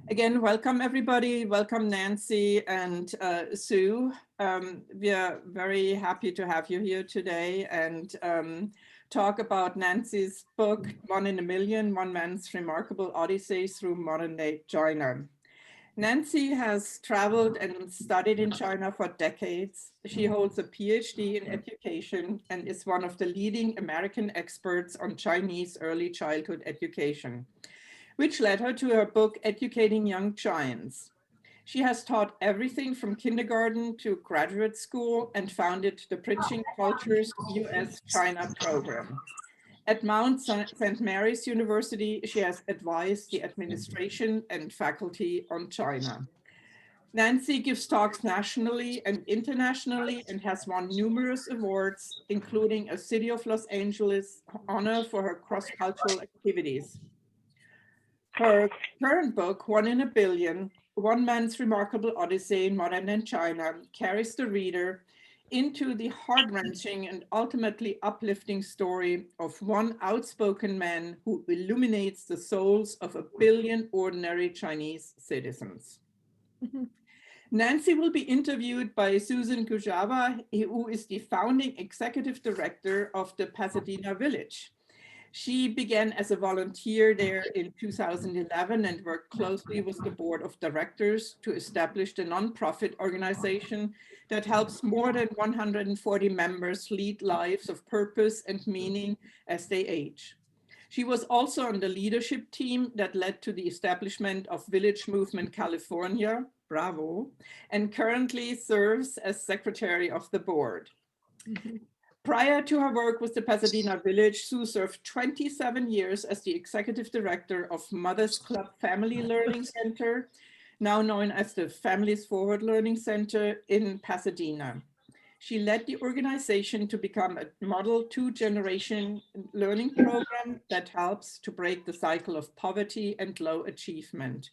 Again, welcome everybody. Welcome Nancy and Sue. We are very happy to have you here today and talk about Nancy's book, One in a Million, One Man's Remarkable Odyssey Through Modern Day China. Nancy has traveled and studied in China for decades. She holds a PhD in education and is one of the leading American experts on Chinese early childhood education, which led her to her book, Educating Young Giants. She has taught everything from kindergarten to graduate school and founded the Bridging Cultures US-China program. At Mount St. Mary's University, she has advised the administration and faculty on China. Nancy gives talks nationally and internationally and has won numerous awards, including a City of Los Angeles honor for her cross-cultural activities. Her current book, One in a Billion, One Man's Remarkable Odyssey in Modern Day China, carries the reader into the heart-wrenching and ultimately uplifting story of one outspoken man who illuminates the souls of 1 billion ordinary Chinese citizens. Nancy will be interviewed by Susan Kujawa, who is the founding executive director of the Pasadena Village. She began as a volunteer there in 2011 and worked closely with the board of directors to establish the nonprofit organization that helps more than 140 members lead lives of purpose and meaning as they age. She was also on the leadership team that led to the establishment of Village Movement California, bravo, and currently serves as secretary of the board. Prior to her work with the Pasadena Village, Sue served 27 years as the executive director of Mothers Club Family Learning Center, now known as the Families Forward Learning Center in Pasadena. She led the organization to become a model 2-generation learning program that helps to break the cycle of poverty and low achievement.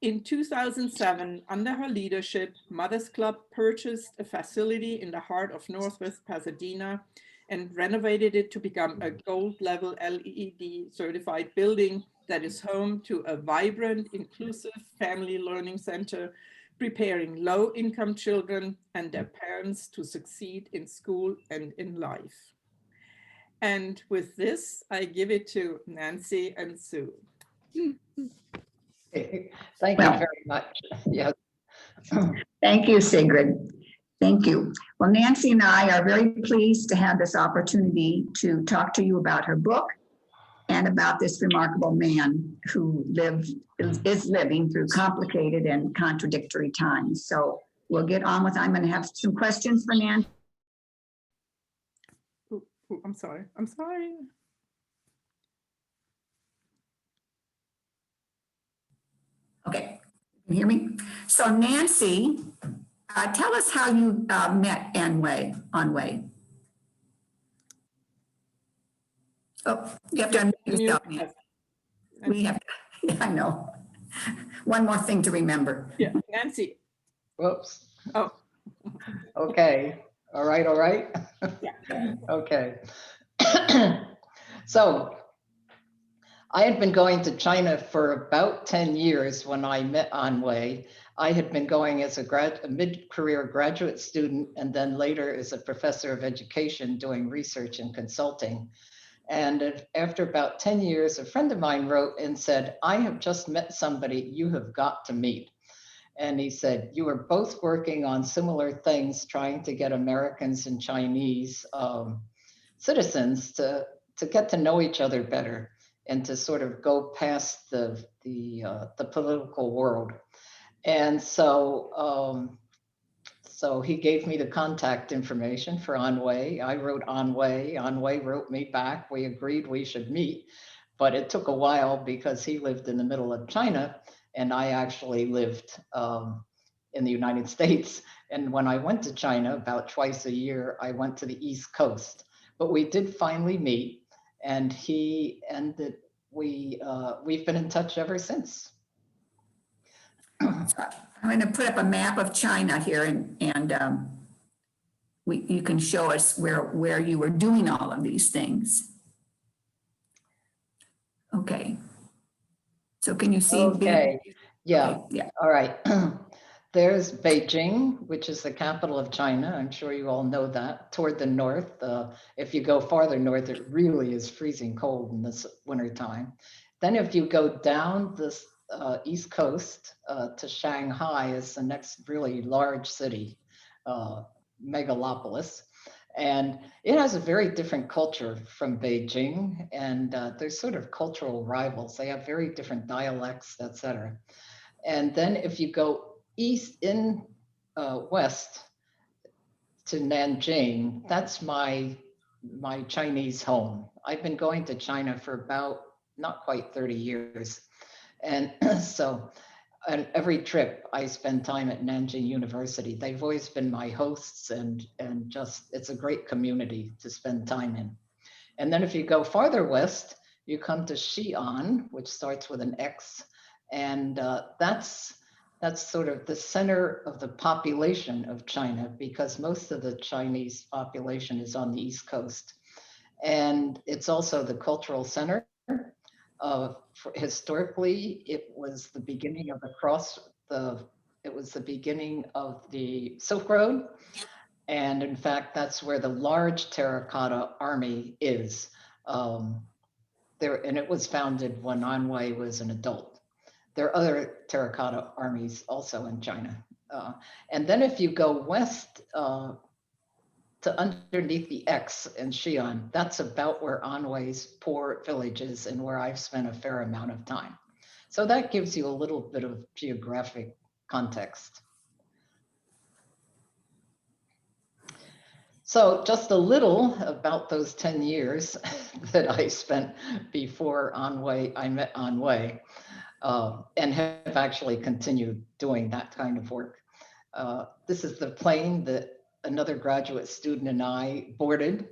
In 2007, under her leadership, Mothers Club purchased a facility in the heart of Northwest Pasadena and renovated it to become a gold-level LEED certified building that is home to a vibrant, inclusive family learning center, preparing low-income children and their parents to succeed in school and in life. And with this, I give it to Nancy and Sue. Thank you very much. Yes. Thank you, Sigrid. Thank you. Well, Nancy and I are very pleased to have this opportunity to talk to you about her book and about this remarkable man who is living through complicated and contradictory times. So we'll get on with, I'm going to have some questions for Nancy. I'm sorry. Okay, can you hear me? So Nancy, tell us how you met An Wei, Oh, you have to unmute yourself. We have to, yeah, I know. One more thing to remember. Yeah, Nancy. Whoops. Oh. Okay. All right. Yeah. Okay. So I had been going to China for about 10 years when I met An Wei. I had been going as a mid-career graduate student and then later as a professor of education doing research and consulting. And after about 10 years, a friend of mine wrote and said, I have just met somebody you have got to meet. And he said, you are both working on similar things, trying to get Americans and Chinese citizens to get to know each other better and to sort of go past the political world. And so he gave me the contact information for An Wei. I wrote An Wei. An Wei wrote me back. We agreed we should meet, but it took a while because he lived in the middle of China and I actually lived in the United States. And when I went to China about twice a year, I went to the East Coast. But we did finally meet, and we've been in touch ever since. I'm going to put up a map of China here, and you can show us where you were doing all of these things. Okay. So can you see? Okay. Yeah, Okay, yeah. all right. There's Beijing, which is the capital of China. I'm sure you all know that. Toward the north, if you go farther north, it really is freezing cold in this wintertime. Then if you go down this east coast to Shanghai is the next really large city, megalopolis. And it has a very different culture from Beijing, and there's sort of cultural rivals. They have very different dialects, etc. And then if you go east in west to Nanjing, that's my Chinese home. I've been going to China for about not quite 30 years. And so on every trip, I spend time at Nanjing University. They've always been my hosts, and just, it's a great community to spend time in. And then if you go farther west, you come to Xi'an, which starts with an X, and that's sort of the center of the population of China, because most of the Chinese population is on the East Coast. And it's also the cultural center. Historically, it was the beginning of it was the beginning of the Silk Road. And in fact, that's where the large terracotta army is. And it was founded when An Wei was an adult. There are other terracotta armies also in China. And then if you go west to underneath the X in Xi'an, that's about where An Wei's poor village is and where I've spent a fair amount of time. So that gives you a little bit of geographic context. So just a little about those 10 years that I spent before I met An Wei, and have actually continued doing that kind of work. This is the plane that another graduate student and I boarded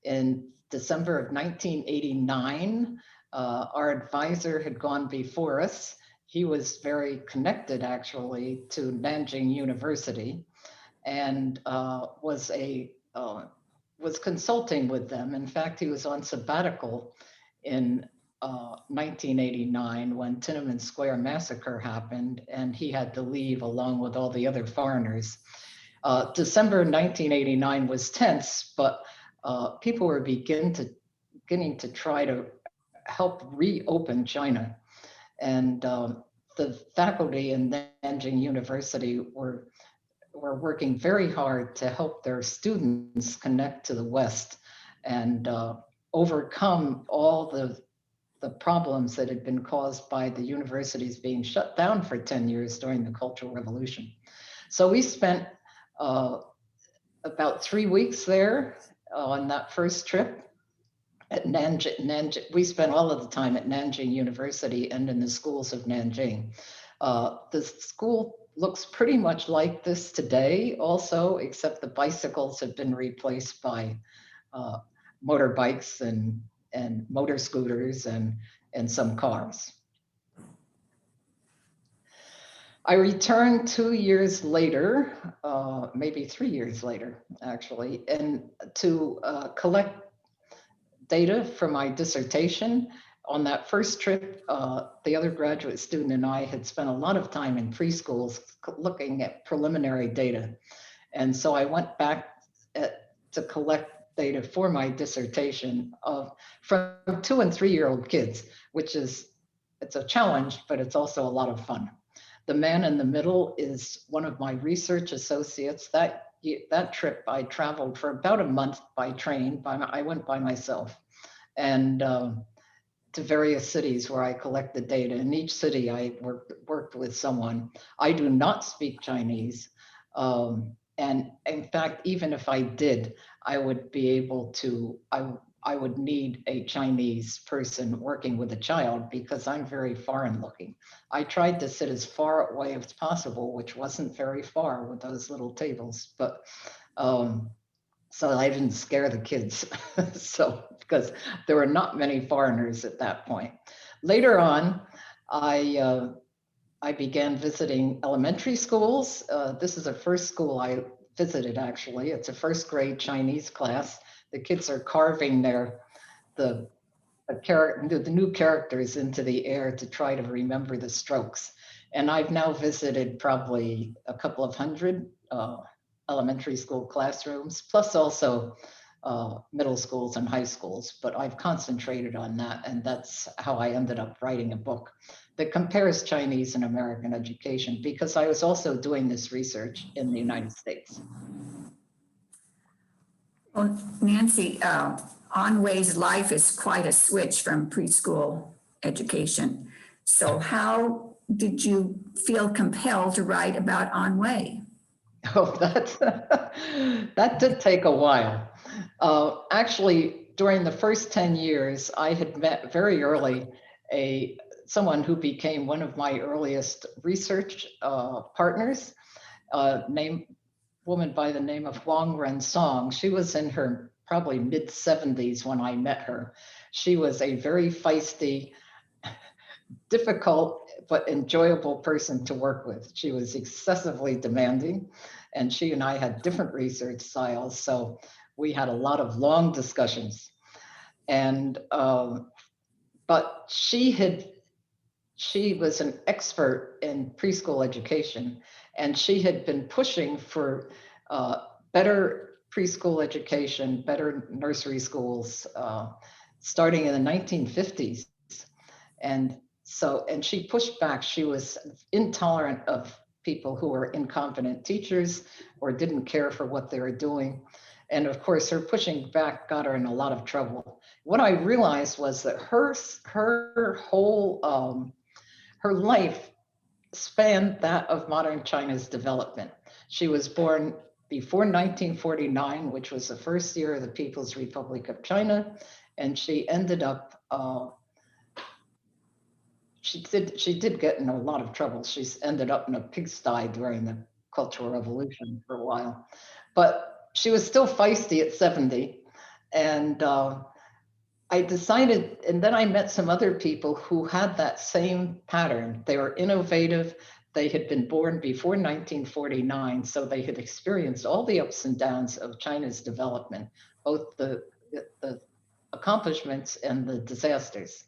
in December of 1989. Our advisor had gone before us. He was very connected actually to Nanjing University, and was consulting with them. In fact, he was on sabbatical in 1989 when Tiananmen Square massacre happened, and he had to leave along with all the other foreigners. December 1989 was tense, but people were beginning to try to help reopen China. And the faculty in Nanjing University were working very hard to help their students connect to the West and overcome all the problems that had been caused by the universities being shut down for 10 years during the Cultural Revolution. So we spent about 3 weeks there on that first trip at Nanjing. We spent all of the time at Nanjing University and in the schools of Nanjing. The school looks pretty much like this today also, except the bicycles have been replaced by motorbikes and motor scooters and some cars. I returned 2 years later, maybe 3 years later, actually, and to collect data for my dissertation. On that first trip, the other graduate student and I had spent a lot of time in preschools looking at preliminary data. And so I went back to collect data for my dissertation from 2 and 3 year old kids, which it's a challenge, but it's also a lot of fun. The man in the middle is one of my research associates. That trip, I traveled for about a month by train. I went by myself, and to various cities where I collected data. In each city, I worked with someone. I do not speak Chinese. And in fact, even if I did, I would be able to, I would need a Chinese person working with a child because I'm very foreign looking. I tried to sit as far away as possible, which wasn't very far with those little tables, but so I didn't scare the kids. So, because there were not many foreigners at that point. Later on, I began visiting elementary schools. This is the first school I visited, actually. It's a first grade Chinese class. The kids are carving the new characters into the air to try to remember the strokes. And I've now visited probably a couple of hundred elementary school classrooms, plus also middle schools and high schools, but I've concentrated on that, and that's how I ended up writing a book that compares Chinese and American education, because I was also doing this research in the United States. Well, Nancy, An Wei's life is quite a switch from preschool education. So how did you feel compelled to write about An Wei? Oh, that did take a while. Actually, during the first 10 years, I had met very early someone who became one of my earliest research partners, woman by the name of Huang Rensong. She was in her probably mid-70s when I met her. She was a very feisty, difficult but enjoyable person to work with. She was excessively demanding, and she and I had different research styles, so we had a lot of long discussions. And but she was an expert in preschool education, and she had been pushing for better preschool education, better nursery schools, starting in the 1950s. And she pushed back. She was intolerant of people who were incompetent teachers or didn't care for what they were doing. And of course, her pushing back got her in a lot of trouble. What I realized was that her whole, her life spanned that of modern China's development. She was born before 1949, which was the first year of the People's Republic of China, and she ended up, she did get in a lot of trouble. She's ended up in a pigsty during the Cultural Revolution for a while, but she was still feisty at 70. And I decided, and then I met some other people who had that same pattern. They were innovative. They had been born before 1949, so they had experienced all the ups and downs of China's development, both the accomplishments and the disasters.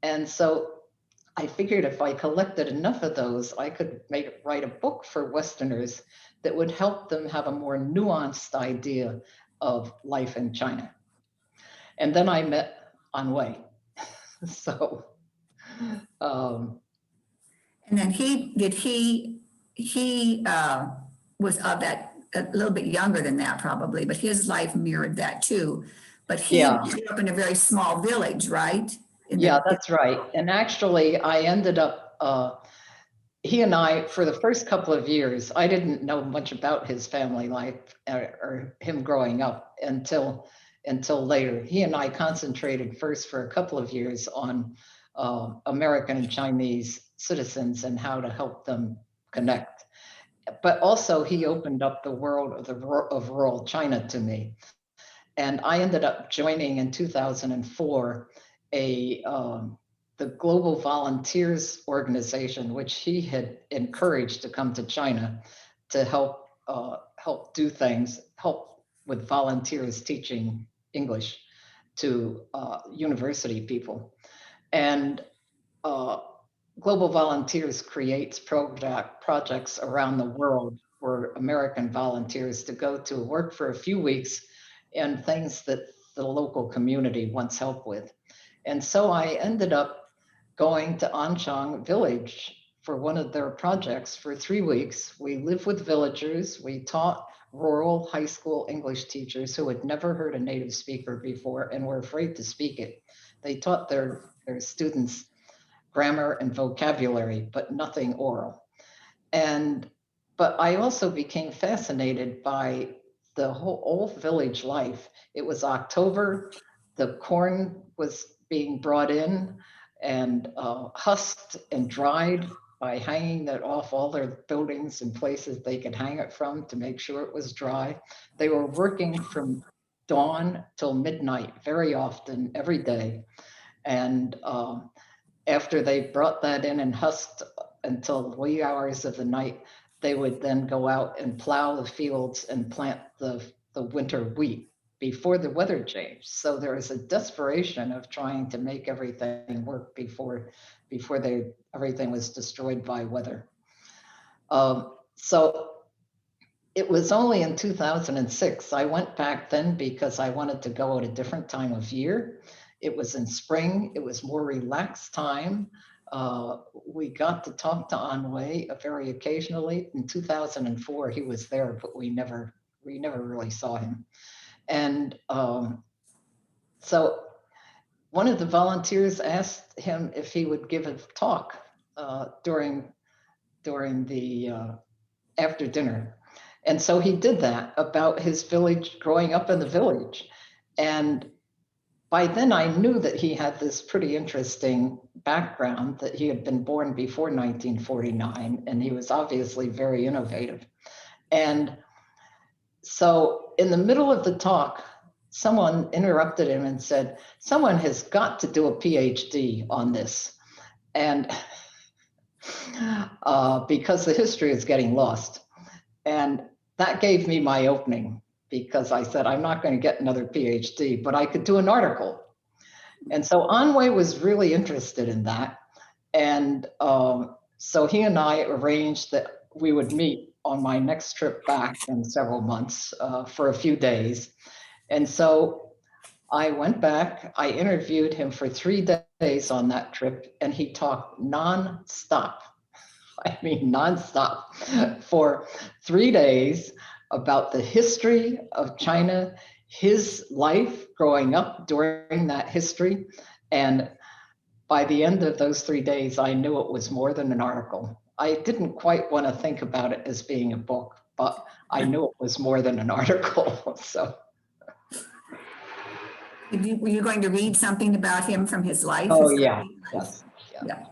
And so I figured if I collected enough of those, I could write a book for Westerners that would help them have a more nuanced idea of life in China. And then I met An Wei. So, And then he was of that, a little bit younger than that probably, but his life mirrored that too. But he grew up in a very small village, right? That's right. And actually, I ended up, he and I, for the first couple of years, I didn't know much about his family life or him growing up until later. He and I concentrated first for a couple of years on American and Chinese citizens and how to help them connect. But also he opened up the world of rural China to me. And I ended up joining in 2004 the Global Volunteers Organization, which he had encouraged to come to China to help do things, help with volunteers teaching English to university people. And Global Volunteers creates projects around the world for American volunteers to go to work for a few weeks and things that the local community wants help with. And so I ended up going to Anchang village for one of their projects for 3 weeks. We lived with villagers. We taught rural high school English teachers who had never heard a native speaker before and were afraid to speak it. They taught their students grammar and vocabulary, but nothing oral. But I also became fascinated by the whole village life. It was October, the corn was being brought in and husked and dried by hanging that off all their buildings and places they could hang it from to make sure it was dry. They were working from dawn till midnight very often, every day. And after they brought that in and husked until the wee hours of the night, they would then go out and plow the fields and plant the winter wheat. before the weather changed. So there was a desperation of trying to make everything work before everything was destroyed by weather. So it was only in 2006, I went back then because I wanted to go at a different time of year. It was in spring, it was more relaxed time. We got to talk to An Wei very occasionally. In 2004, he was there, but we never really saw him. And so one of the volunteers asked him if he would give a talk during the after dinner. And so he did that about his village, growing up in the village. And by then I knew that he had this pretty interesting background, that he had been born before 1949, and he was obviously very innovative. And so in the middle of the talk, someone interrupted him and said, someone has got to do a PhD on this. And because the history is getting lost. And that gave me my opening, because I said, I'm not going to get another PhD, but I could do an article. And so An Wei was really interested in that. And so he and I arranged that we would meet on my next trip back in several months for a few days. And so I went back, I interviewed him for 3 days on that trip, and he talked nonstop. I mean, nonstop for 3 days about the history of China, his life growing up during that history. And by the end of those 3 days, I knew it was more than an article. I didn't quite want to think about it as being a book, but I knew it was more than an article. So. Were you going to read something about him from his life? Oh, yeah. Yes. Yeah.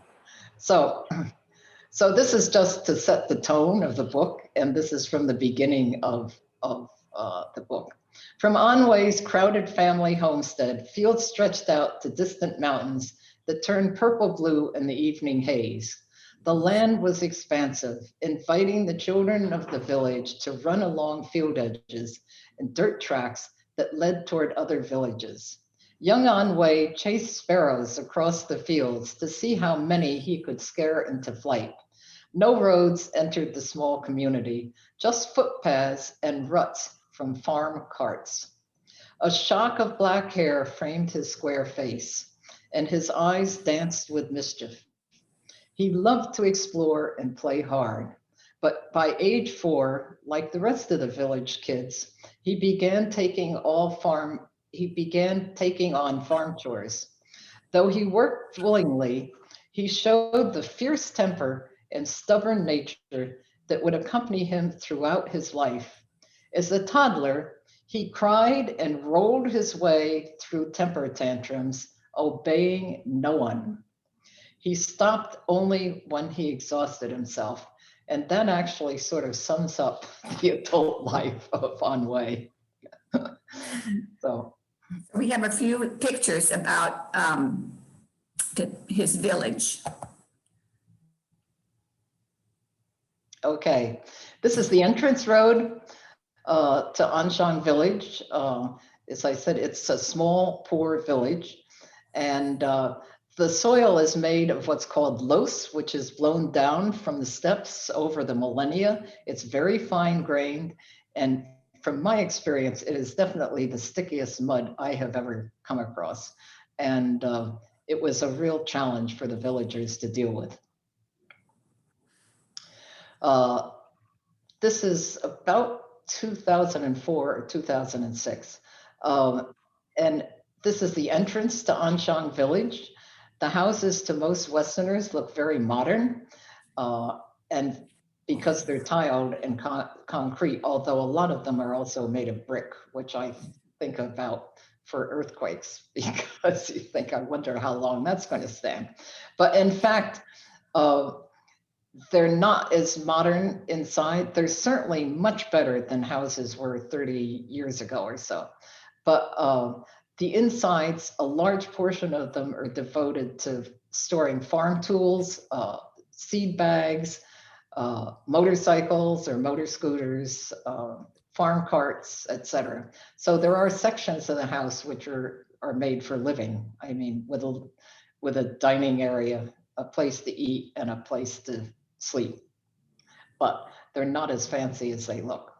So this is just to set the tone of the book, and this is from the beginning of the book. From An Wei's crowded family homestead, fields stretched out to distant mountains that turned purple-blue in the evening haze. The land was expansive, inviting the children of the village to run along field edges and dirt tracks that led toward other villages. Young An Wei chased sparrows across the fields to see how many he could scare into flight. No roads entered the small community, just footpaths and ruts from farm carts. A shock of black hair framed his square face, and his eyes danced with mischief. He loved to explore and play hard, but by age 4, like the rest of the village kids, he began taking on farm chores. Though he worked willingly, he showed the fierce temper and stubborn nature that would accompany him throughout his life. As a toddler, he cried and rolled his way through temper tantrums, obeying no one. He stopped only when he exhausted himself, and that actually sort of sums up the adult life of An Wei. So we have a few pictures about his village. Okay, this is the entrance road to Anchang village. As I said, it's a small, poor village, and the soil is made of what's called loess, which is blown down from the steppes over the millennia. It's very fine grained, and from my experience, it is definitely the stickiest mud I have ever come across. And it was a real challenge for the villagers to deal with. This is about 2004 or 2006. And this is the entrance to Anchang village. The houses to most Westerners look very modern, and because they're tiled and concrete, although a lot of them are also made of brick, which I think about for earthquakes, because you think, I wonder how long that's going to stand. But in fact, they're not as modern inside. They're certainly much better than houses were 30 years ago or so. But the insides, a large portion of them are devoted to storing farm tools, seed bags, motorcycles or motor scooters, farm carts, etc. So there are sections of the house which are made for living. I mean, with a dining area, a place to eat, and a place to sleep. But they're not as fancy as they look.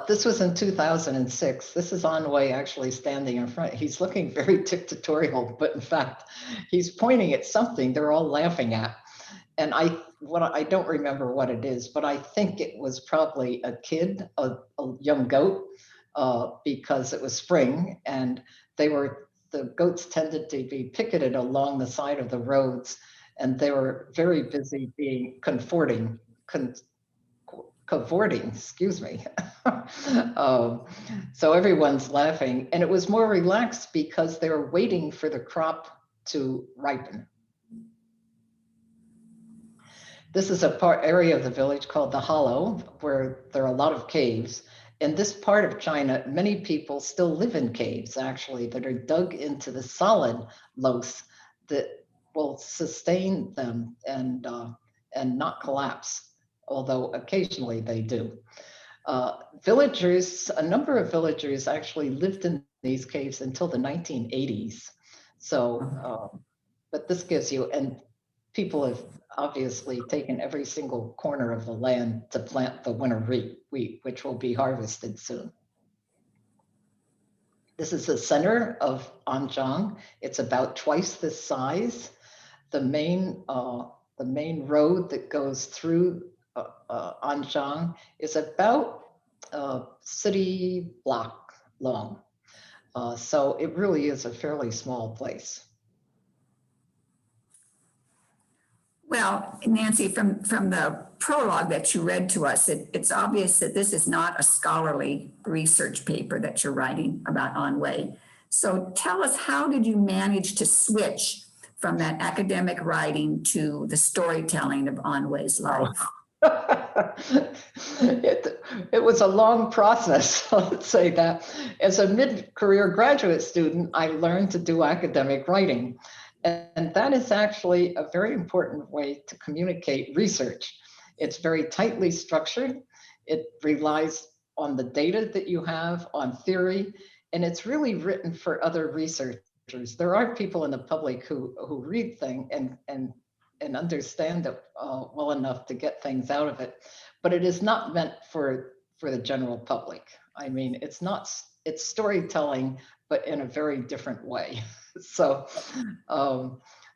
This was in 2006. This is An Wei actually standing in front. He's looking very dictatorial, but in fact, he's pointing at something they're all laughing at. And I don't remember what it is, but I think it was probably a kid, a young goat, because it was spring and the goats tended to be picketed along the side of the roads, and they were very busy being cavorting, excuse me. So everyone's laughing, and it was more relaxed because they were waiting for the crop to ripen. This is a area of the village called the Hollow, where there are a lot of caves. In this part of China, many people still live in caves, actually, that are dug into the solid loess that will sustain them and not collapse, although occasionally they do. A number of villagers actually lived in these caves until the 1980s. So, but this gives you, and people have obviously taken every single corner of the land to plant the winter wheat, which will be harvested soon. This is the center of Anchang. It's about twice this size. The main road that goes through Anchang is about a city block long. So it really is a fairly small place. Well, Nancy, from the prologue that you read to us, it's obvious that this is not a scholarly research paper that you're writing about An Wei. So tell us, how did you manage to switch from that academic writing to the storytelling of An Wei's life? It was a long process, let's say that. As a mid-career graduate student, I learned to do academic writing. And that is actually a very important way to communicate research. It's very tightly structured. It relies on the data that you have, on theory, and it's really written for other researchers. There are people in the public who read things and understand it well enough to get things out of it, but it is not meant for the general public. I mean, it's storytelling, but in a very different way. So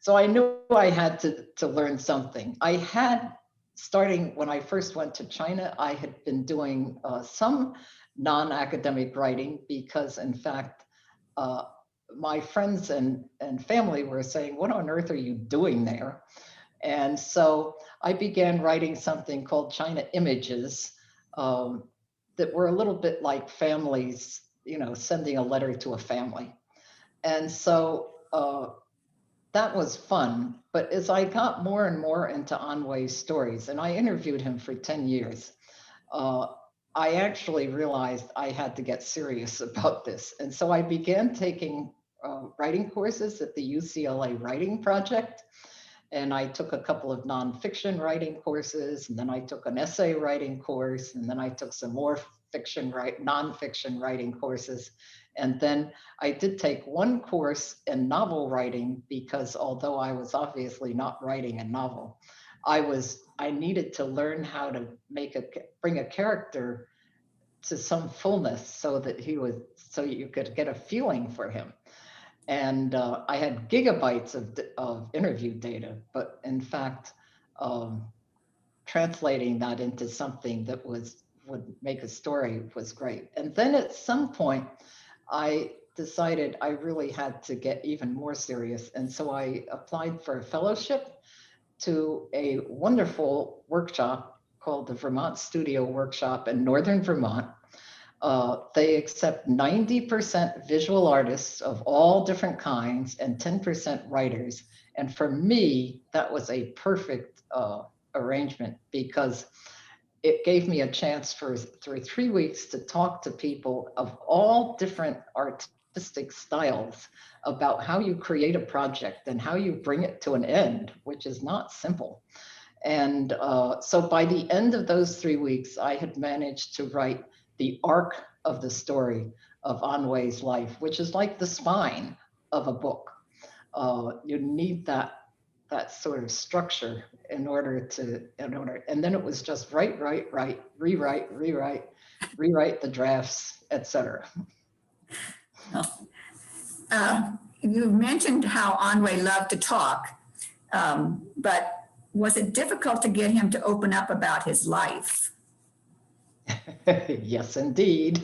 I knew I had to learn something. I had, starting when I first went to China, I had been doing some non-academic writing because, in fact, my friends and family were saying, "What on earth are you doing there?" And so I began writing something called China Images that were a little bit like families, sending a letter to a family. And so that was fun. But as I got more and more into An Wei's stories, and I interviewed him for 10 years, I actually realized I had to get serious about this. And so I began taking writing courses at the UCLA Writing Project. And I took a couple of nonfiction writing courses, and then I took an essay writing course, and then I took some more nonfiction writing courses. And then I did take one course in novel writing because although I was obviously not writing a novel, I needed to learn how to bring a character to some fullness so you could get a feeling for him. And I had gigabytes of interview data, but in fact, translating that into something that would make a story was great. And then at some point, I decided I really had to get even more serious. And so I applied for a fellowship to a wonderful workshop called the Vermont Studio Workshop in Northern Vermont. They accept 90% visual artists of all different kinds and 10% writers. And for me, that was a perfect arrangement because it gave me a chance for 3 weeks to talk to people of all different artistic styles about how you create a project and how you bring it to an end, which is not simple. And so by the end of those 3 weeks, I had managed to write the arc of the story of An Wei's life, which is like the spine of a book. You need that sort of structure in order, and then it was just write, rewrite, rewrite the drafts, etc. You mentioned how An Wei loved to talk, but was it difficult to get him to open up about his life? Yes, indeed.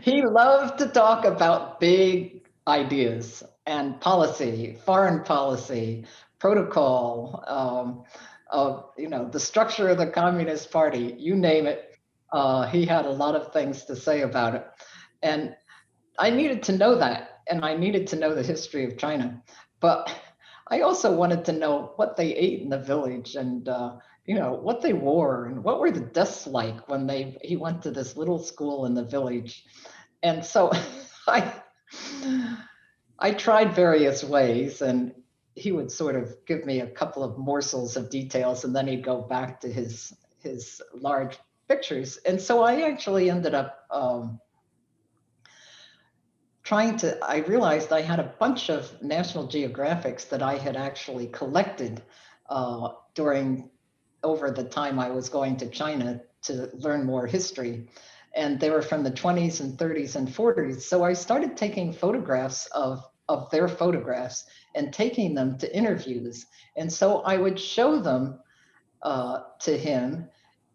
He loved to talk about big ideas and policy, foreign policy, protocol, the structure of the Communist Party, you name it. He had a lot of things to say about it. And I needed to know that, and I needed to know the history of China. But I also wanted to know what they ate in the village, and what they wore, and what were the desks like when he went to this little school in the village. And so I tried various ways, and he would sort of give me a couple of morsels of details, and then he'd go back to his large pictures. And so I actually ended up I realized I had a bunch of National Geographics that I had actually collected over the time I was going to China to learn more history. And they were from the 20s and 30s and 40s. So I started taking photographs of their photographs and taking them to interviews. And so I would show them to him.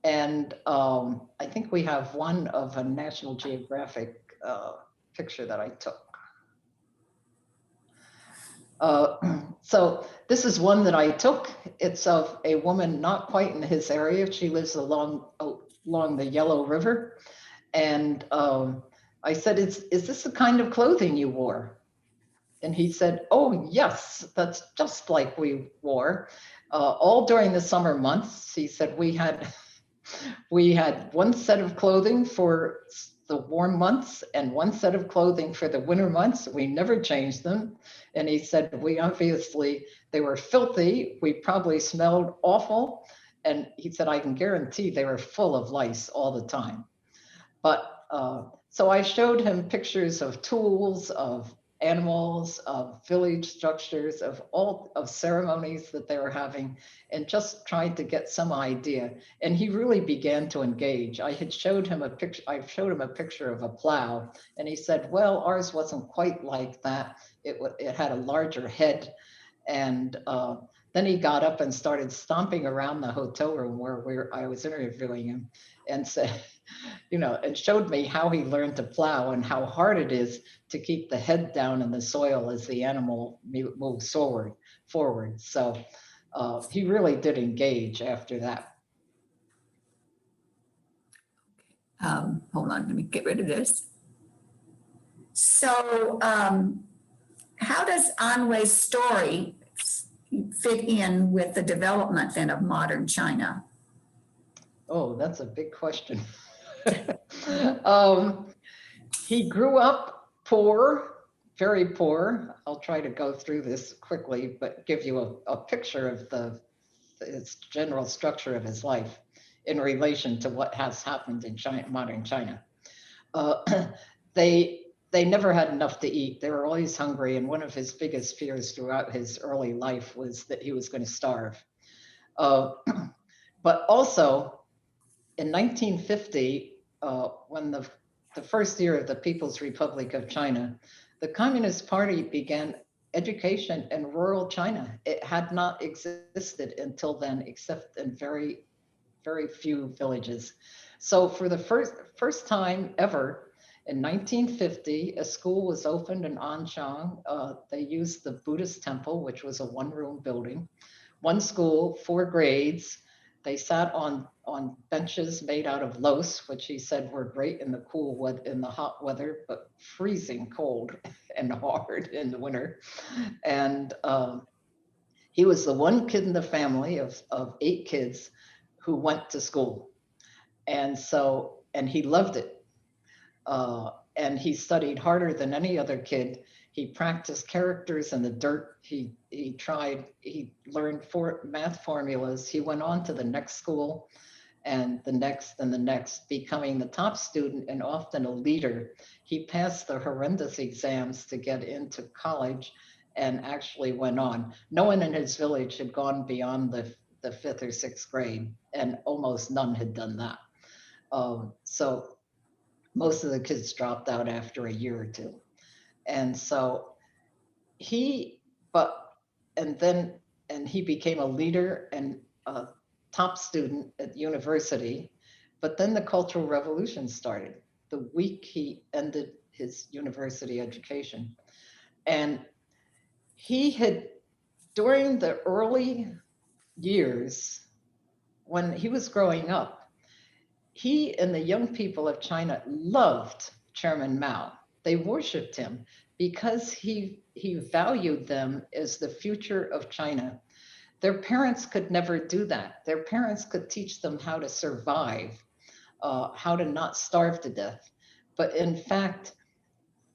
And I think we have one of a National Geographic picture that I took. So this is one that I took. It's of a woman not quite in his area. She lives along the Yellow River. And I said, is this the kind of clothing you wore? And he said, oh, yes, that's just like we wore. All during the summer months, he said, we had one set of clothing for the warm months and one set of clothing for the winter months. We never changed them. And he said, they were filthy. We probably smelled awful. And he said, I can guarantee they were full of lice all the time. But so I showed him pictures of tools, of animals, of village structures, of ceremonies that they were having, and just tried to get some idea. And he really began to engage. I showed him a picture of a plow, and he said, well, ours wasn't quite like that. It had a larger head. And then he got up and started stomping around the hotel room where I was interviewing him, and said, and showed me how he learned to plow and how hard it is to keep the head down in the soil as the animal moves forward. So he really did engage after that. Hold on, let me get rid of this. So how does An Wei's story fit in with the development then of modern China? Oh, that's a big question. He grew up poor, very poor. I'll try to go through this quickly, but give you a picture of its general structure of his life in relation to what has happened in modern China. They never had enough to eat. They were always hungry, and one of his biggest fears throughout his early life was that he was going to starve. But also, in 1950, when the first year of the People's Republic of China, the Communist Party began education in rural China. It had not existed until then, except in very, very few villages. So for the first time ever, in 1950, a school was opened in Anchang. They used the Buddhist temple, which was a one-room building. One school, 4 grades. They sat on benches made out of loess, which he said were great in the in the hot weather, but freezing cold and hard in the winter. And he was the one kid in the family of 8 kids who went to school. And he loved it. And he studied harder than any other kid. He practiced characters in the dirt. He learned math formulas. He went on to the next school and the next, becoming the top student and often a leader. He passed the horrendous exams to get into college and actually went on. No one in his village had gone beyond the 5th or 6th grade, and almost none had done that. So most of the kids dropped out after a year or two. And so he became a leader and a top student at university. But then the Cultural Revolution started the week he ended his university education. And he had, during the early years when he was growing up, he and the young people of China loved Chairman Mao. They worshiped him because he valued them as the future of China. Their parents could never do that. Their parents could teach them how to survive, how to not starve to death. But in fact,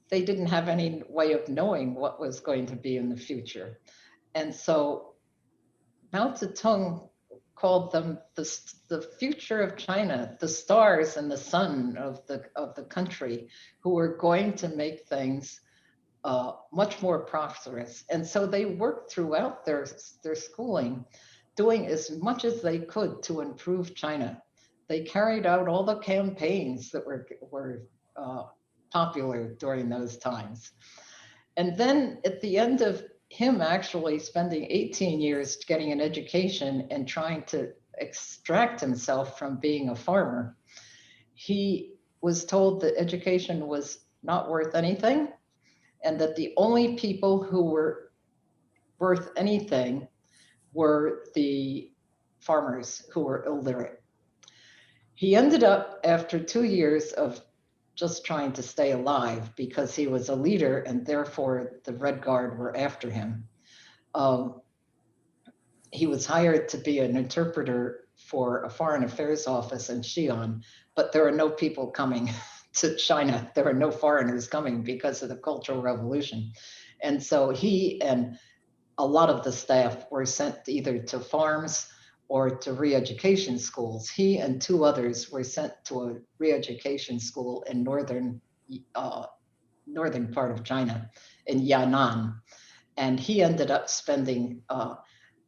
they didn't have any way of knowing what was going to be in the future. And so Mao Zedong called them the future of China, the stars and the sun of the country, who were going to make things much more prosperous. And so they worked throughout their schooling, doing as much as they could to improve China. They carried out all the campaigns that were popular during those times. And then at the end of him actually spending 18 years getting an education and trying to extract himself from being a farmer, he was told that education was not worth anything, and that the only people who were worth anything were the farmers who were illiterate. He ended up, after 2 years of just trying to stay alive because he was a leader and therefore the Red Guard were after him, he was hired to be an interpreter for a foreign affairs office in Xi'an, but there are no people coming to China. There are no foreigners coming because of the Cultural Revolution. And so he and a lot of the staff were sent either to farms or to re-education schools. He and 2 others were sent to a re-education school in northern part of China, in Yan'an. And he ended up spending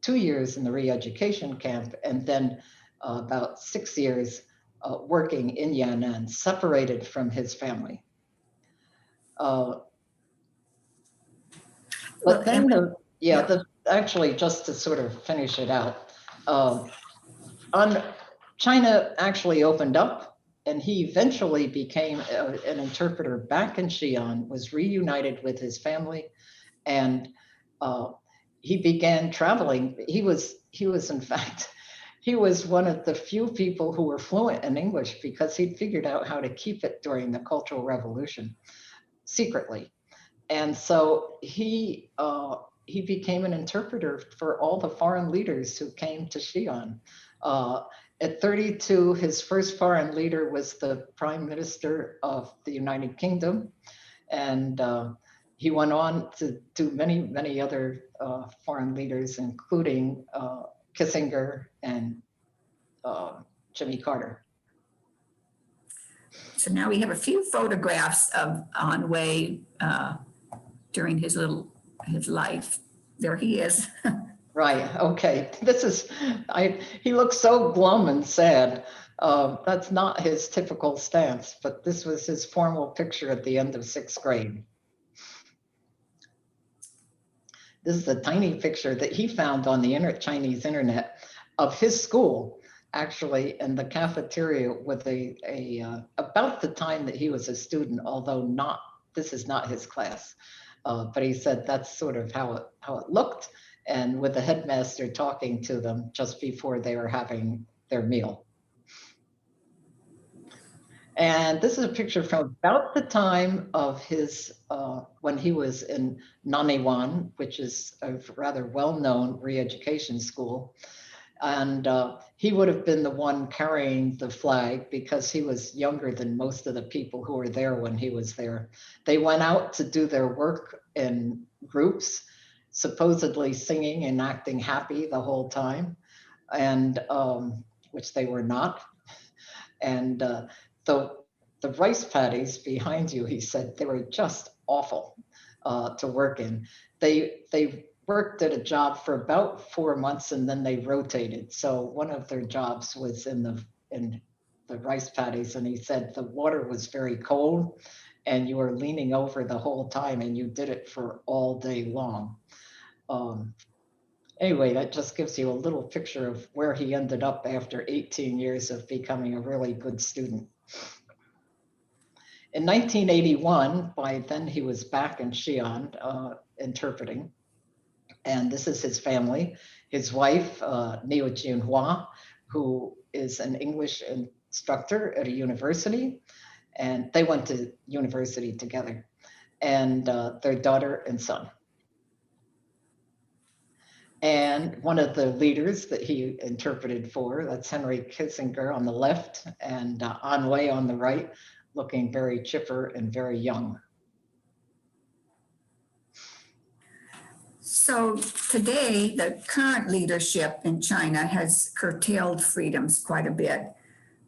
2 years in the re-education camp, and then about 6 years working in Yan'an, separated from his family. But then actually, just to sort of finish it out, China actually opened up, and he eventually became an interpreter back in Xi'an, was reunited with his family, and he began traveling. He was in fact, he was one of the few people who were fluent in English because he'd figured out how to keep it during the Cultural Revolution secretly. And so he became an interpreter for all the foreign leaders who came to Xi'an. At 32, his first foreign leader was the Prime Minister of the United Kingdom. And he went on to do many, many other foreign leaders, including Kissinger and Jimmy Carter. So now we have a few photographs of An Wei during his life. There he is. Right, okay. He looks so glum and sad. That's not his typical stance, but this was his formal picture at the end of 6th grade. This is a tiny picture that he found on the Chinese internet of his school, actually, in the cafeteria with about the time that he was a student, although this is not his class. But he said that's sort of how it looked, and with the headmaster talking to them just before they were having their meal. And this is a picture from about the time of his, when he was in Naniwan, which is a rather well-known re-education school. And he would have been the one carrying the flag because he was younger than most of the people who were there when he was there. They went out to do their work in groups, supposedly singing and acting happy the whole time, and which they were not. And the rice paddies behind you, he said, they were just awful to work in. They worked at a job for about 4 months and then they rotated. So one of their jobs was in the rice paddies, and he said the water was very cold and you were leaning over the whole time and you did it for all day long. Anyway, that just gives you a little picture of where he ended up after 18 years of becoming a really good student. In 1981, by then he was back in Xi'an interpreting. And this is his family, his wife, Niu Junhua, who is an English instructor at a university. And they went to university together, and their daughter and son. And one of the leaders that he interpreted for, that's Henry Kissinger on the left, and An Wei on the right, looking very chipper and very young. So today, the current leadership in China has curtailed freedoms quite a bit,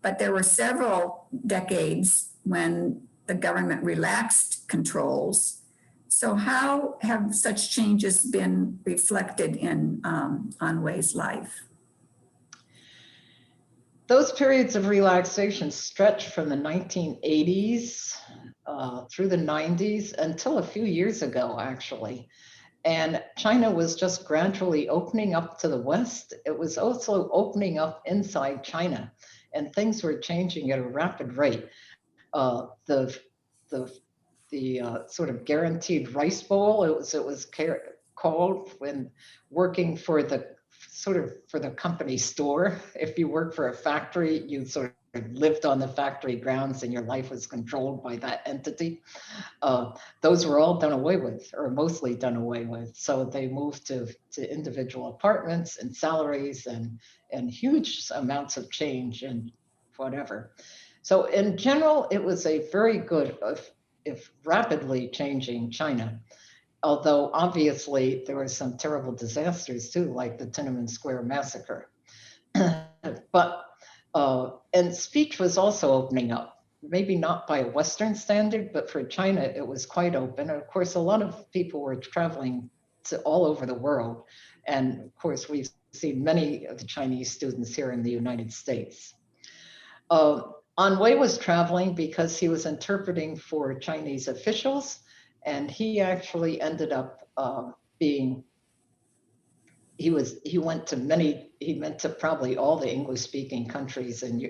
but there were several decades when the government relaxed controls. So how have such changes been reflected in An Wei's life? Those periods of relaxation stretch from the 1980s through the 90s until a few years ago, actually. And China was just gradually opening up to the West. It was also opening up inside China, and things were changing at a rapid rate. The sort of guaranteed rice bowl, it was called, when working for the company store. If you worked for a factory, you sort of lived on the factory grounds and your life was controlled by that entity. Those were all done away with, or mostly done away with. So they moved to individual apartments and salaries and huge amounts of change and whatever. So in general, it was a very good, if rapidly changing China. Although obviously there were some terrible disasters too, like the Tiananmen Square massacre. But and speech was also opening up, maybe not by a Western standard, but for China, it was quite open. And of course, a lot of people were traveling to all over the world. And of course, we've seen many of the Chinese students here in the United States. An Wei was traveling because he was interpreting for Chinese officials, and he actually ended up he went to probably all the English-speaking countries and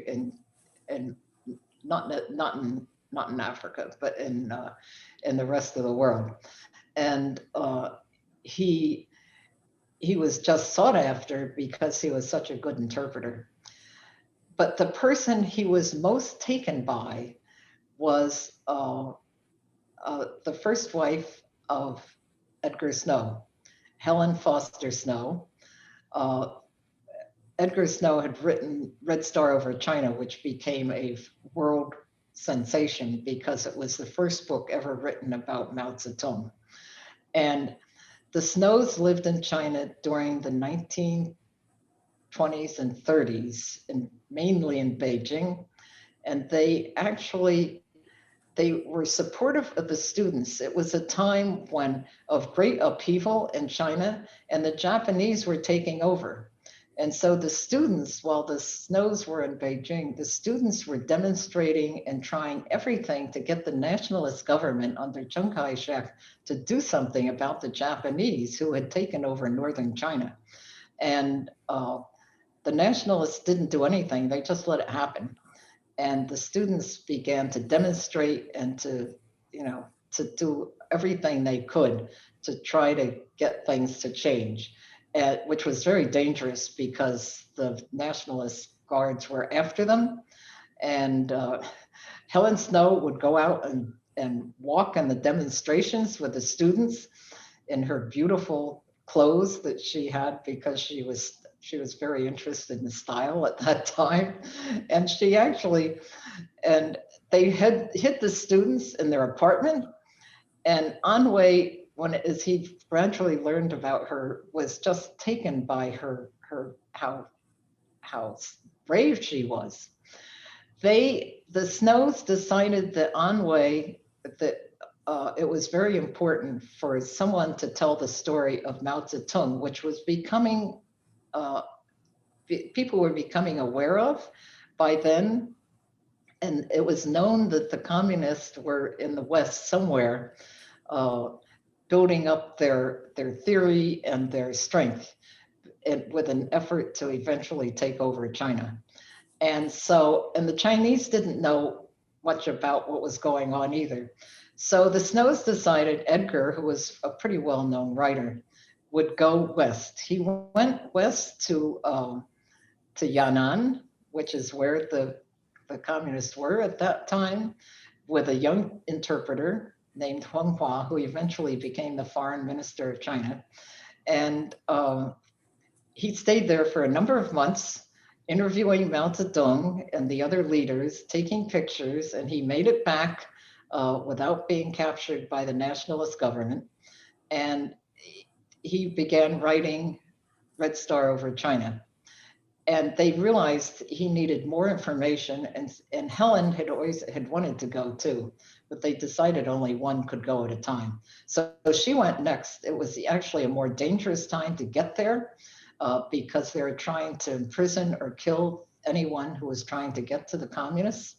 not in Africa, but in the rest of the world. And he was just sought after because he was such a good interpreter. But the person he was most taken by was the first wife of Edgar Snow, Helen Foster Snow. Edgar Snow had written Red Star Over China, which became a world sensation because it was the first book ever written about Mao Zedong. And the Snows lived in China during the 1920s and 30s, and mainly in Beijing. And they were supportive of the students. It was a time of great upheaval in China, and the Japanese were taking over. And so the students, while the Snows were in Beijing, the students were demonstrating and trying everything to get the nationalist government under Chiang Kai-shek to do something about the Japanese who had taken over northern China. And the nationalists didn't do anything, they just let it happen. And the students began to demonstrate and to do everything they could to try to get things to change, which was very dangerous because the nationalist guards were after them. And Helen Snow would go out and walk in the demonstrations with the students in her beautiful clothes that she had because she was very interested in style at that time. And they had hid the students in their apartment. And An Wei as he gradually learned about her, was just taken by her how brave she was. The Snows decided that An Wei, that it was very important for someone to tell the story of Mao Zedong, which was becoming, people were becoming aware of by then. And it was known that the communists were in the West somewhere, building up their theory and their strength with an effort to eventually take over China. And so, and the Chinese didn't know much about what was going on either. So the Snows decided Edgar, who was a pretty well-known writer, would go west. He went west to Yan'an, which is where the communists were at that time, with a young interpreter named Huang Hua, who eventually became the foreign minister of China. And he stayed there for a number of months, interviewing Mao Zedong and the other leaders, taking pictures, and he made it back without being captured by the nationalist government. And he began writing Red Star over China. And they realized he needed more information, and Helen had wanted to go too, but they decided only one could go at a time. So she went next. It was actually a more dangerous time to get there because they were trying to imprison or kill anyone who was trying to get to the communists.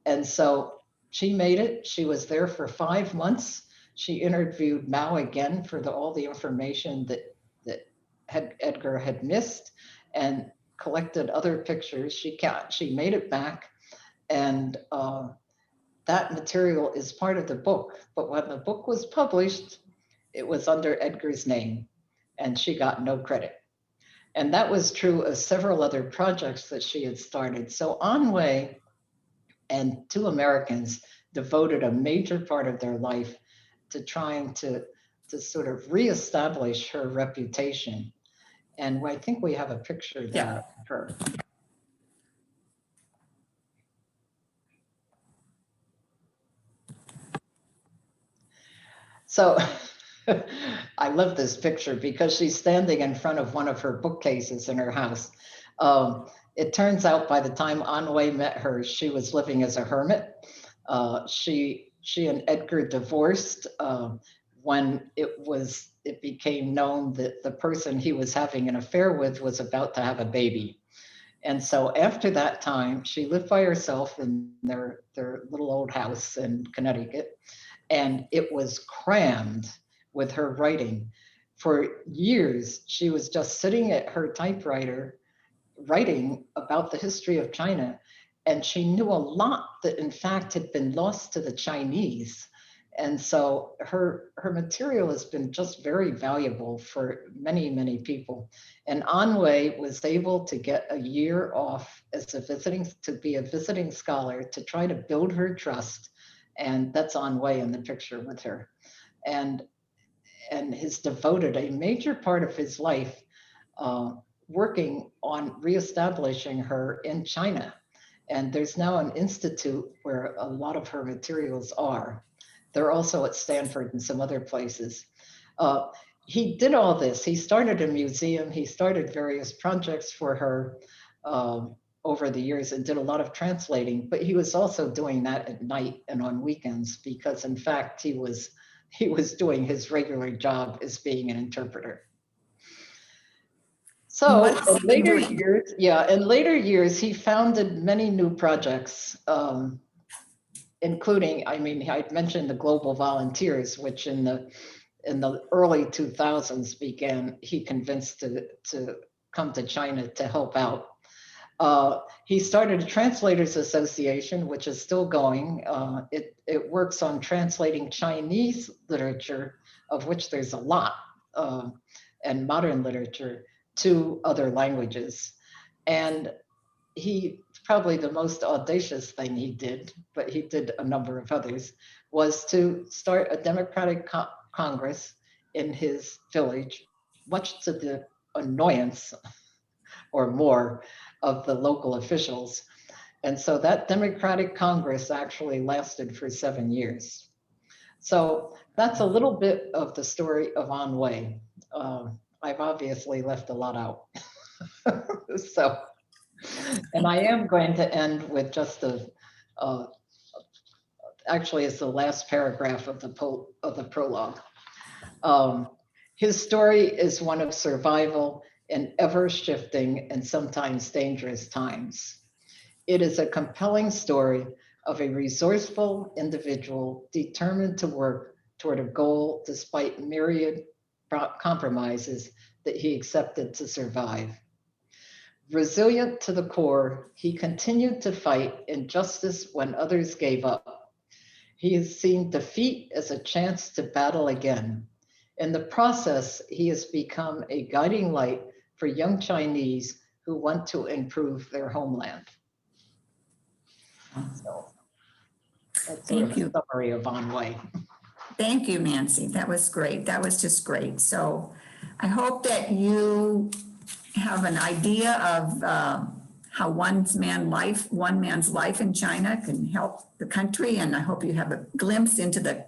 And so she made it. She was there for 5 months. She interviewed Mao again for all the information that Edgar had missed, and collected other pictures. She made it back, and that material is part of the book. But when the book was published, it was under Edgar's name, and she got no credit. And that was true of several other projects that she had started. So An Wei and 2 Americans devoted a major part of their life to trying to sort of reestablish her reputation. And I think we have a picture there of her. So I love this picture because she's standing in front of one of her bookcases in her house. It turns out by the time An Wei met her, she was living as a hermit. She and Edgar divorced when it became known that the person he was having an affair with was about to have a baby. And so after that time, she lived by herself in their little old house in Connecticut, and it was crammed with her writing. For years, she was just sitting at her typewriter, writing about the history of China. And she knew a lot that in fact had been lost to the Chinese. And so her material has been just very valuable for many, many people. And An Wei was able to get a year off as to be a visiting scholar to try to build her trust. And that's An Wei in the picture with her. And has devoted a major part of his life working on reestablishing her in China. And there's now an institute where a lot of her materials are. They're also at Stanford and some other places. He did all this. He started a museum. He started various projects for her over the years and did a lot of translating, but he was also doing that at night and on weekends because in fact, he was doing his regular job as being an interpreter. So in later years, he founded many new projects, including, I mean, I'd mentioned the Global Volunteers, which in the early 2000s he convinced to come to China to help out. He started a Translators Association, which is still going. It works on translating Chinese literature, of which there's a lot, and modern literature, to other languages. And probably the most audacious thing he did, but he did a number of others, was to start a Democratic Congress in his village, much to the annoyance or more of the local officials. And so that Democratic Congress actually lasted for 7 years. So that's a little bit of the story of An Wei. I've obviously left a lot out. So, and I am going to end with just actually it's the last paragraph of the prologue. His story is one of survival in ever shifting and sometimes dangerous times. It is a compelling story of a resourceful individual determined to work toward a goal despite myriad compromises that he accepted to survive. Resilient to the core, he continued to fight injustice when others gave up. He has seen defeat as a chance to battle again. In the process, he has become a guiding light for young Chinese who want to improve their homeland. So that's sort of a summary of An Wei. Thank you, Nancy. That was great. That was just great. So I hope that you have an idea of how one man's life in China can help the country. And I hope you have a glimpse into the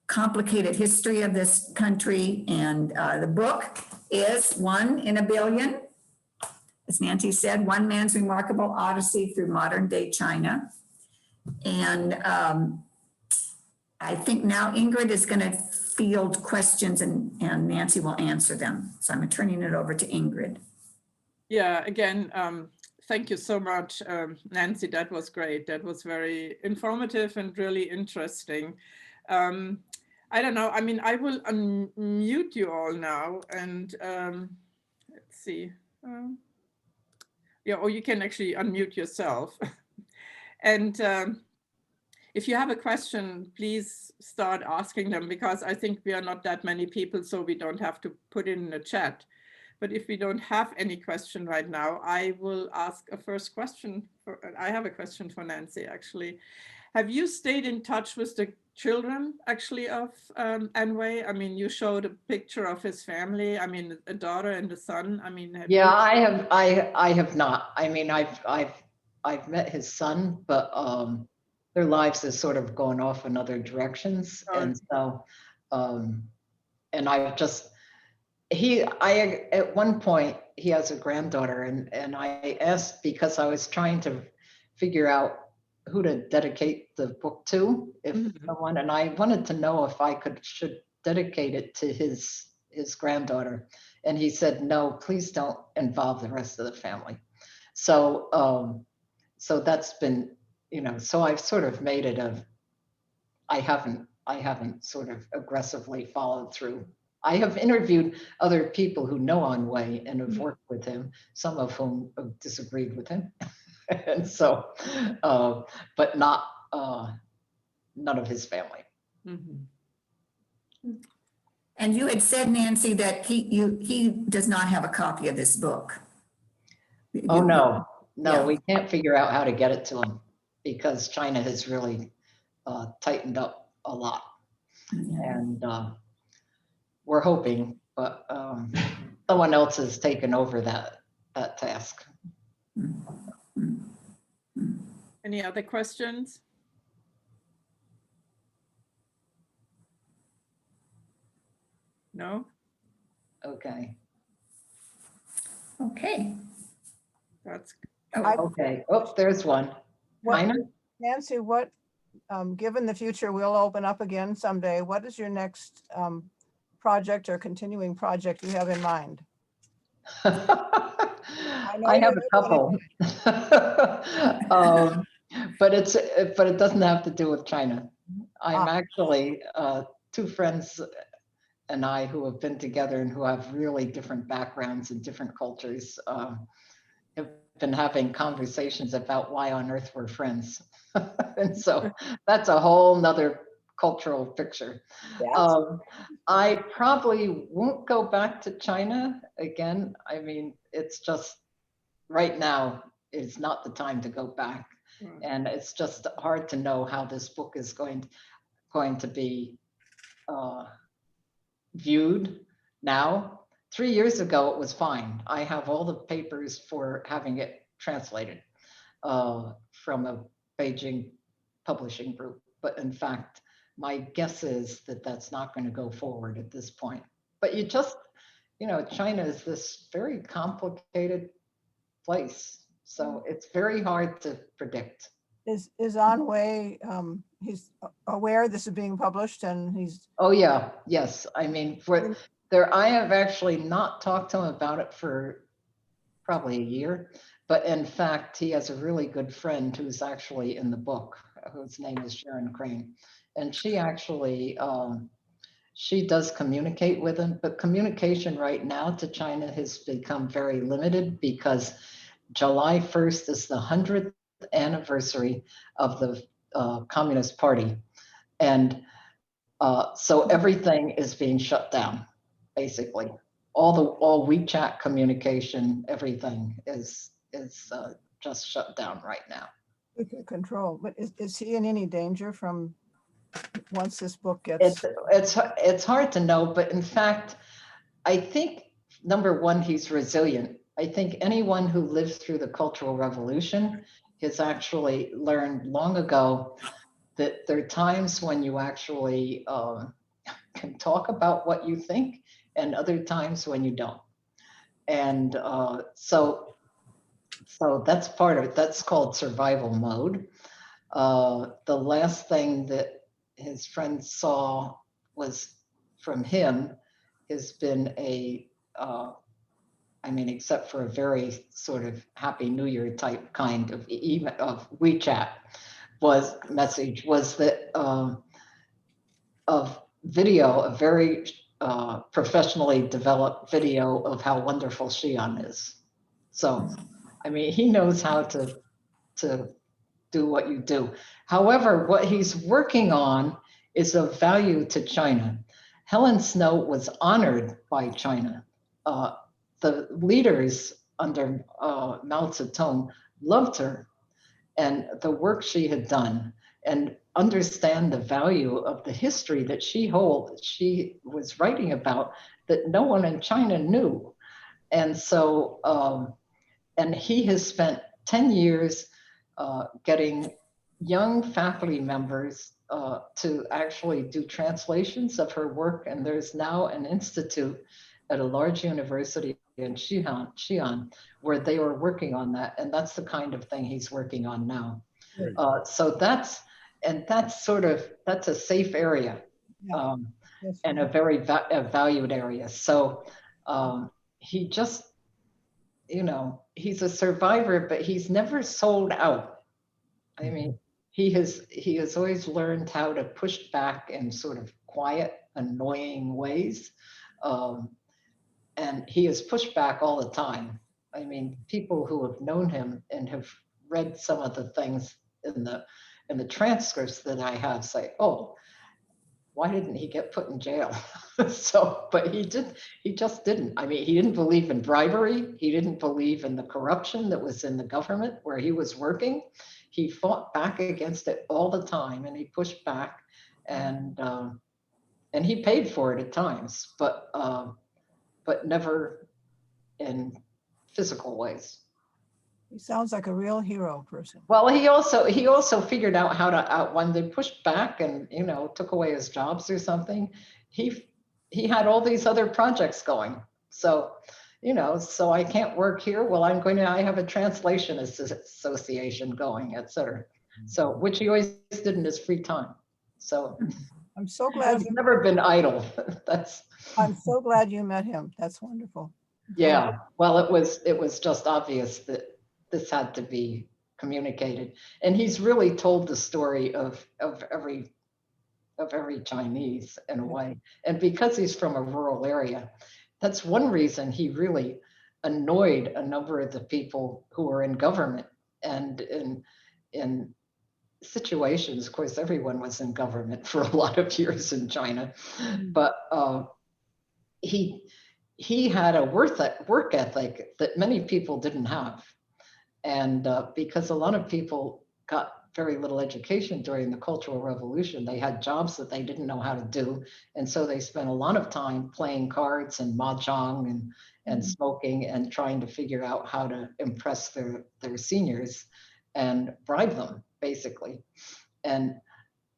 complicated history of this country. And the book is One in a Billion. As Nancy said, One Man's Remarkable Odyssey Through Modern Day China. And I think now Ingrid is going to field questions and Nancy will answer them. So I'm turning it over to Ingrid. Yeah, again, thank you so much, Nancy. That was great. That was very informative and really interesting. I don't know. I mean, I will unmute you all now and let's see. Yeah, or you can actually unmute yourself. And if you have a question, please start asking them, because I think we are not that many people, so we don't have to put it in the chat. But if we don't have any question right now, I will ask a first question. I have a question for Nancy, actually. Have you stayed in touch with the children, actually, of An Wei? I mean, you showed a picture of his family. I mean, a daughter and a son. I mean, yeah, I have not. I mean, I've met his son, but their lives have sort of gone off in other directions, and so and I've just at one point he has a granddaughter, and I asked because I was trying to figure out who to dedicate the book to, if someone, and I wanted to know if I should dedicate it to his granddaughter, and he said, no, please don't involve the rest of the family. So so that's been, so I've sort of made it I haven't sort of aggressively followed through. I have interviewed other people who know An Wei and have worked with him, some of whom have disagreed with him. And so, but not, none of his family. And you had said, Nancy, that he does not have a copy of this book. Oh, no, Yeah. we can't figure out how to get it to him because China has really tightened up a lot. And we're hoping, but someone else has taken over that task. Any other questions? No? Okay. Okay. That's Okay. Oh, there's one. Nancy, given the future will open up again someday, what is your next project or continuing project you have in mind? I have a couple, but it doesn't have to do with China. I'm actually two friends and I who have been together and who have really different backgrounds and different cultures have been having conversations about why on earth we're friends. And so that's a whole nother cultural picture. I probably won't go back to China again. I mean, it's just right now is not the time to go back. And it's just hard to know how this book is going to be viewed now. 3 years ago, it was fine. I have all the papers for having it translated from a Beijing publishing group. But in fact, my guess is that that's not going to go forward at this point. But you just, China is this very complicated place. So it's very hard to predict. Is An Wei, he's aware this is being published and he's, Oh yeah, yes. I mean, I have actually not talked to him about it for probably a year, but in fact, he has a really good friend who's actually in the book, whose name is Sharon Crane. And she actually, she does communicate with him, but communication right now to China has become very limited because July 1st is the 100th anniversary of the Communist Party. And so everything is being shut down, basically. All WeChat communication, everything is just shut down right now. we can control, but is he in any danger from once this book gets? It's hard to know, but in fact, I think number one, he's resilient. I think anyone who lived through the Cultural Revolution has actually learned long ago that there are times when you actually can talk about what you think and other times when you don't. And so that's part of it. That's called survival mode. The last thing that his friends saw was from him has been I mean, except for a very sort of Happy New Year type kind of of WeChat message was that of video, a very professionally developed video of how wonderful Xi'an is. So, I mean, he knows how to do what you do. However, what he's working on is of value to China. Helen Snow was honored by China. The leaders under Mao Zedong loved her and the work she had done, and understand the value of the history that she was writing about that no one in China knew. And so, and he has spent 10 years getting young faculty members to actually do translations of her work. And there's now an institute at a large university in Xi'an where they were working on that. And that's the kind of thing he's working on now. So that's a safe area, and a very valued area. So he just, he's a survivor, but he's never sold out. I mean, he has always learned how to push back in sort of quiet, annoying ways. And he has pushed back all the time. I mean, people who have known him and have read some of the things in the transcripts that I have say, oh, why didn't he get put in jail? So, but he just didn't. I mean, he didn't believe in bribery. He didn't believe in the corruption that was in the government where he was working. He fought back against it all the time, and he pushed back, and he paid for it at times, but never in physical ways. He sounds like a real hero person. Well, he also figured out how to when they pushed back and took away his jobs or something. He had all these other projects going. So so I can't work here. Well, I have a translation association going, etc. So which he always did in his free time. So I'm so glad he's never been idle. I'm so glad you met him. That's wonderful. Yeah. Well, it was just obvious that this had to be communicated, and he's really told the story of every Chinese in a way. And because he's from a rural area, that's one reason he really annoyed a number of the people who were in government and in situations. Of course, everyone was in government for a lot of years in China, but he had a work ethic that many people didn't have. And because a lot of people got very little education during the Cultural Revolution, they had jobs that they didn't know how to do. And so they spent a lot of time playing cards and mahjong and smoking and trying to figure out how to impress their seniors and bribe them, basically.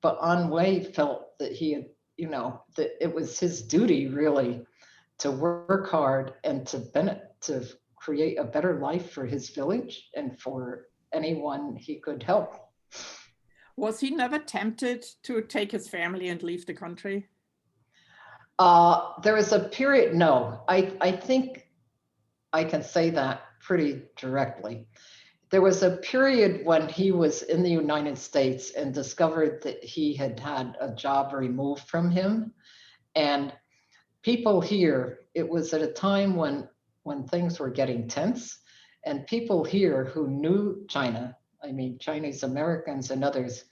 but An Wei felt that he had, you know, that it was his duty really to work hard and to create a better life for his village and for anyone he could help. Was he never tempted to take his family and leave the country? There was a period, no, I think I can say that pretty directly. There was a period when he was in the United States and discovered that he had had a job removed from him. And people here, it was at a time when things were getting tense, and people here who knew China, I mean, Chinese Americans and others,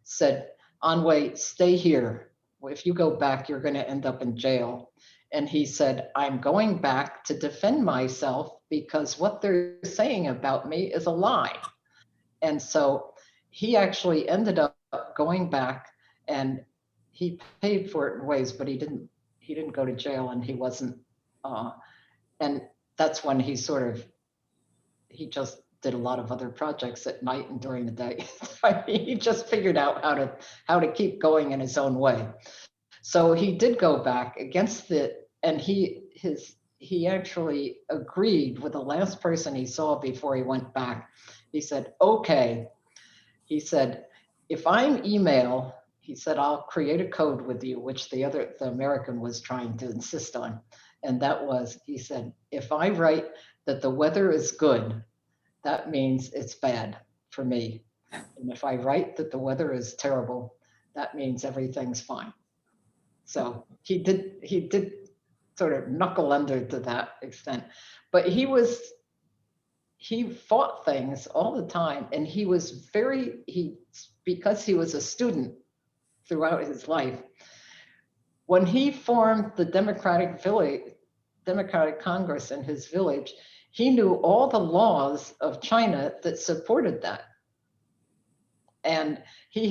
said, An Wei, stay here. If you go back, you're going to end up in jail. And he said, I'm going back to defend myself because what they're saying about me is a lie. And so he actually ended up going back, and he paid for it in ways, but he didn't go to jail, and he wasn't, and that's when he just did a lot of other projects at night and during the day. I mean, he just figured out how to keep going in his own way. So he did go back against and he actually agreed with the last person he saw before he went back. He said, okay, he said, if I'm email, he said, I'll create a code with you, which the American was trying to insist on. And that was, he said, if I write that the weather is good, that means it's bad for me. And if I write that the weather is terrible, that means everything's fine. So he did sort of knuckle under to that extent, but he fought things all the time, and he was because he was a student throughout his life. When he formed the Democratic Congress in his village, he knew all the laws of China that supported that. And he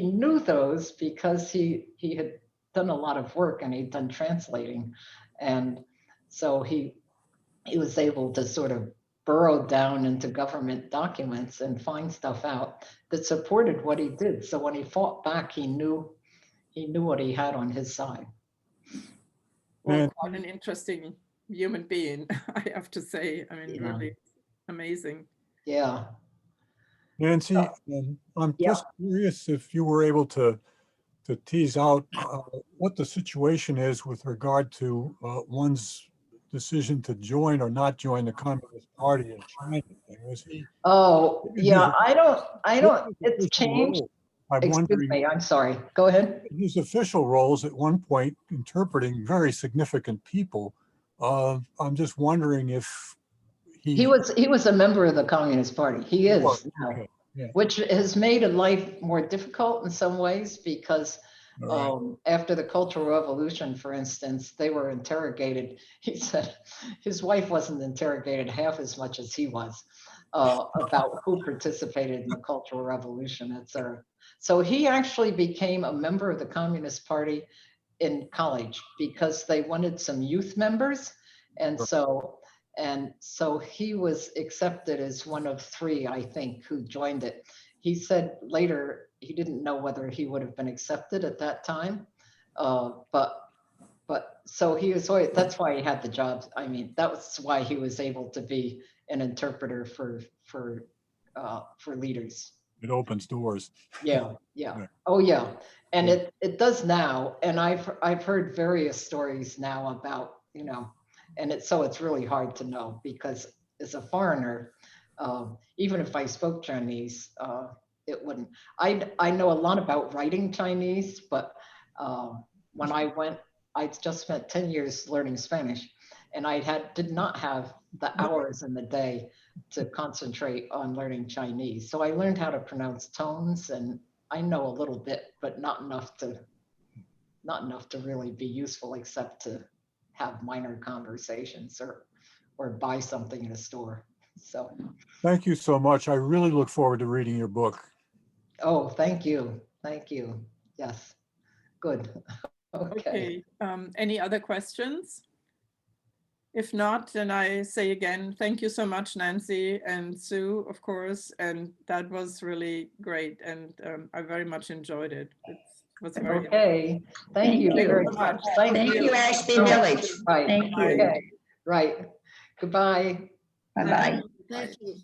knew those because he had done a lot of work, and he'd done translating. And so he was able to sort of burrow down into government documents and find stuff out that supported what he did. So when he fought back, he knew what he had on his side. Well, quite an interesting human being, I have to say. I mean, Yeah. really amazing. Yeah. Nancy, I'm Yeah. just curious if you were able to tease out what the situation is with regard to one's decision to join or not join the Communist Party in China. Was he? Oh, yeah. I don't. It's Official changed. role? I'm Excuse wondering, me. I'm sorry. Go ahead. his official roles at one point interpreting very significant people. I'm just wondering if He was a member of the Communist Party. He is was, now, okay, yeah. which has made life more difficult in some ways because All right. after the Cultural Revolution, for instance, they were interrogated. He said his wife wasn't interrogated half as much as he was about who participated in the Cultural Revolution, etc. So he actually became a member of the Communist Party in college because they wanted some youth members. And so he was accepted as one of 3, I think, who joined it. He said later he didn't know whether he would have been accepted at that time, but so he was always, that's why he had the job. I mean, that was why he was able to be an interpreter for leaders. It opens doors. Yeah. Oh yeah, and it does now. And I've heard various stories now about, you know, and it's really hard to know because as a foreigner, even if I spoke Chinese, it wouldn't. I know a lot about writing Chinese, but when I went, I just spent 10 years learning Spanish, and did not have the hours in the day to concentrate on learning Chinese. So I learned how to pronounce tones, and I know a little bit, but not enough to really be useful, except to have minor conversations or buy something in a store. So Thank you so much. I really look forward to reading your book. oh, thank you. Yes, good. Okay. Any other questions? If not, then I say again, thank you so much, Nancy and Sue, of course. And that was really great. And I very much enjoyed it. It was very Okay, thank Thank you you very so much. much. Thank you, Ashby Oh, Village. Right, Thank you. okay, right. Goodbye. Bye-bye. Bye. Thank you.